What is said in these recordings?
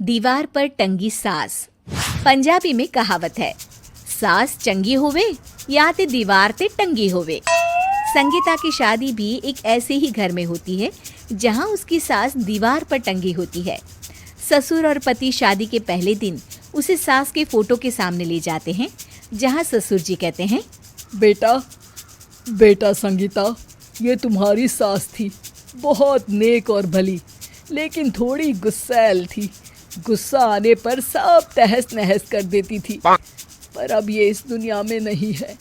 दीवार पर टंगी सास। पंजाबी में कहावत है, सास चंगी होवे या ते दीवार ते टंगी होवे। संगीता की शादी भी एक ऐसे ही घर में होती है जहां उसकी सास दीवार पर टंगी होती है। ससुर और पति शादी के पहले दिन उसे सास के फोटो के सामने ले जाते हैं, जहां ससुर जी कहते हैं, बेटा संगीता, ये तुम्हारी सास थी, बहुत नेक और भली, लेकिन थोड़ी गुस्सैल थी। गुस्सा आने पर सब तहस नहस कर देती थी, पर अब ये इस दुनिया में नहीं है।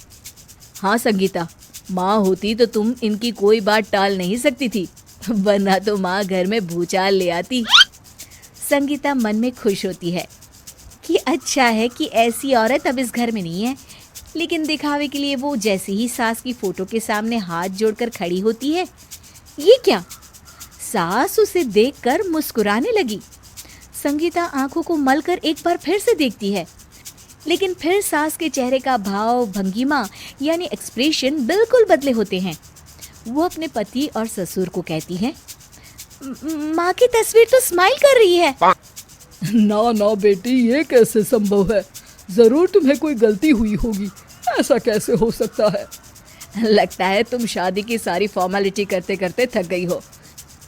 हाँ संगीता, माँ होती तो तुम इनकी कोई बात टाल नहीं सकती थी, वरना तो माँ घर में भूचाल ले आती। संगीता मन में खुश होती है कि अच्छा है कि ऐसी औरत अब इस घर में नहीं है, लेकिन दिखावे के लिए वो जैसे ही सास की फोटो के सामने हाथ जोड़कर खड़ी होती है, ये क्या? सास उसे देखकर मुस्कुराने लगी। संगीता आंखों को मलकर एक बार फिर से देखती है, लेकिन फिर सास के चेहरे का भाव, भंगिमा यानी एक्सप्रेशन बिल्कुल बदले होते हैं। वो अपने पति और ससुर को कहती है, माँ की तस्वीर तो स्माइल कर रही है। ना बेटी, ये कैसे संभव है? जरूर तुम्हें कोई गलती हुई होगी, ऐसा कैसे हो सकता है? लगता है तुम शादी की सारी फॉर्मेलिटी करते करते थक गई हो,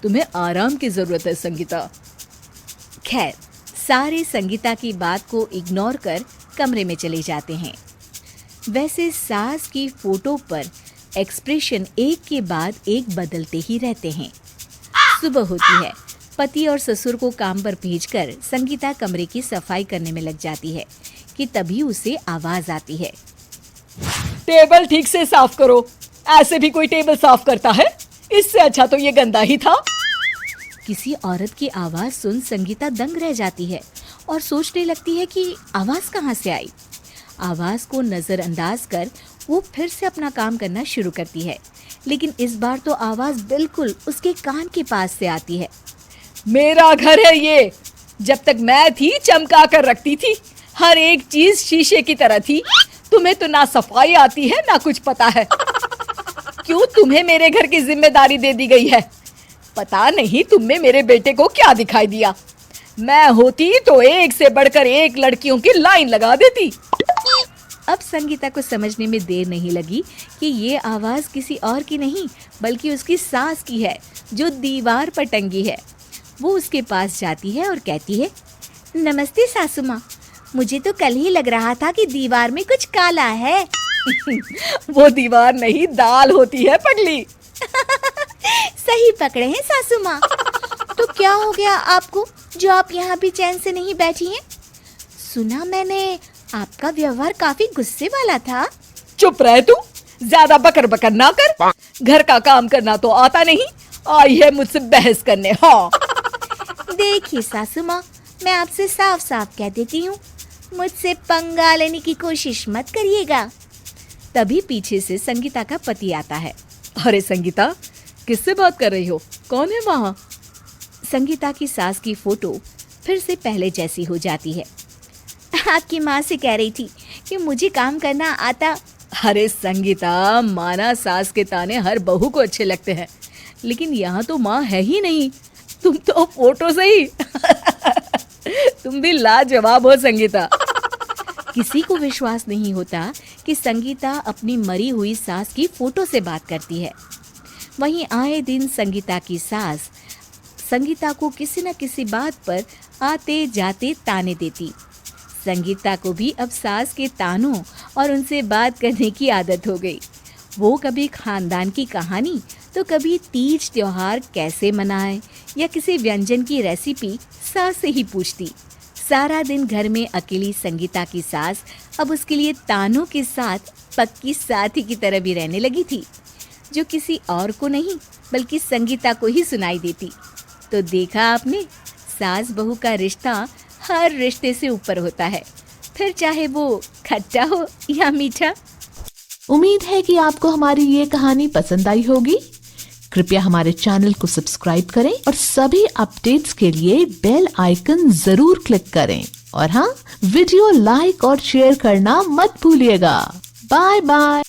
तुम्हें आराम की जरूरत है संगीता। खैर, सारे संगीता की बात को इग्नोर कर कमरे में चले जाते हैं। वैसे सास की फोटो पर एक्सप्रेशन एक के बाद एक बदलते ही रहते हैं। सुबह होती है, पति और ससुर को काम पर भेजकर संगीता कमरे की सफाई करने में लग जाती है कि तभी उसे आवाज आती है, टेबल ठीक से साफ करो। ऐसे भी कोई टेबल साफ करता है? इससे अच्छा तो ये गंदा ही था। किसी औरत की आवाज सुन संगीता दंग रह जाती है और सोचने लगती है कि आवाज कहाँ से आई। आवाज को नजरअंदाज कर वो फिर से अपना काम करना शुरू करती है, लेकिन इस बार तो आवाज बिल्कुल उसके कान के पास से आती है। मेरा घर है ये, जब तक मैं थी चमका कर रखती थी, हर एक चीज शीशे की तरह थी। तुम्हें तो ना सफाई आती है ना कुछ पता है। क्यों तुम्हें मेरे घर की जिम्मेदारी दे दी गई है? पता नहीं तुम में मेरे बेटे को क्या दिखाई दिया। मैं होती तो एक से बढ़कर एक लड़कियों की लाइन लगा देती। अब संगीता को समझने में देर नहीं लगी कि ये आवाज किसी और की नहीं बल्कि उसकी सास की है, जो दीवार पर टंगी है। वो उसके पास जाती है और कहती है, नमस्ते सासू माँ, मुझे तो कल ही लग रहा था कि दीवार में कुछ काला है। वो दीवार नहीं, दाल होती है पगली। सही पकड़े हैं सासू माँ। तो क्या हो गया आपको जो आप यहाँ भी चैन से नहीं बैठी हैं? सुना मैंने आपका व्यवहार काफी गुस्से वाला था। चुप रह तू, ज्यादा बकर बकर ना कर। घर का काम करना तो आता नहीं, आई है मुझसे बहस करने। हाँ देखिए सासू माँ, मैं आपसे साफ साफ कह देती हूँ, मुझसे पंगा लेने की कोशिश मत करिएगा। तभी पीछे से संगीता का पति आता है। अरे संगीता, किससे बात कर रही हो? कौन है वहाँ? संगीता की सास की फोटो फिर से पहले जैसी हो जाती है। आपकी माँ से कह रही थी कि मुझे काम करना आता। अरे संगीता, माना सास के ताने हर बहू को अच्छे लगते हैं, लेकिन यहाँ तो माँ है ही नहीं, तुम तो फोटो से ही। तुम भी लाजवाब हो संगीता। किसी को विश्वास नहीं होता कि संगीता अपनी मरी हुई सास की फोटो से बात करती है। वहीं आए दिन संगीता की सास संगीता को किसी न किसी बात पर आते जाते ताने देती। संगीता को भी अब सास के तानों और उनसे बात करने की आदत हो गई। वो कभी खानदान की कहानी तो कभी तीज त्योहार कैसे मनाए या किसी व्यंजन की रेसिपी सास से ही पूछती। सारा दिन घर में अकेली संगीता की सास अब उसके लिए तानों के साथ पक्की साथी की तरह भी रहने लगी थी, जो किसी और को नहीं बल्कि संगीता को ही सुनाई देती। तो देखा आपने, सास बहू का रिश्ता हर रिश्ते से ऊपर होता है, फिर चाहे वो खट्टा हो या मीठा। उम्मीद है कि आपको हमारी ये कहानी पसंद आई होगी। कृपया हमारे चैनल को सब्सक्राइब करें और सभी अपडेट्स के लिए बेल आइकन जरूर क्लिक करें। और हाँ, वीडियो लाइक और शेयर करना मत भूलिएगा। Bye bye.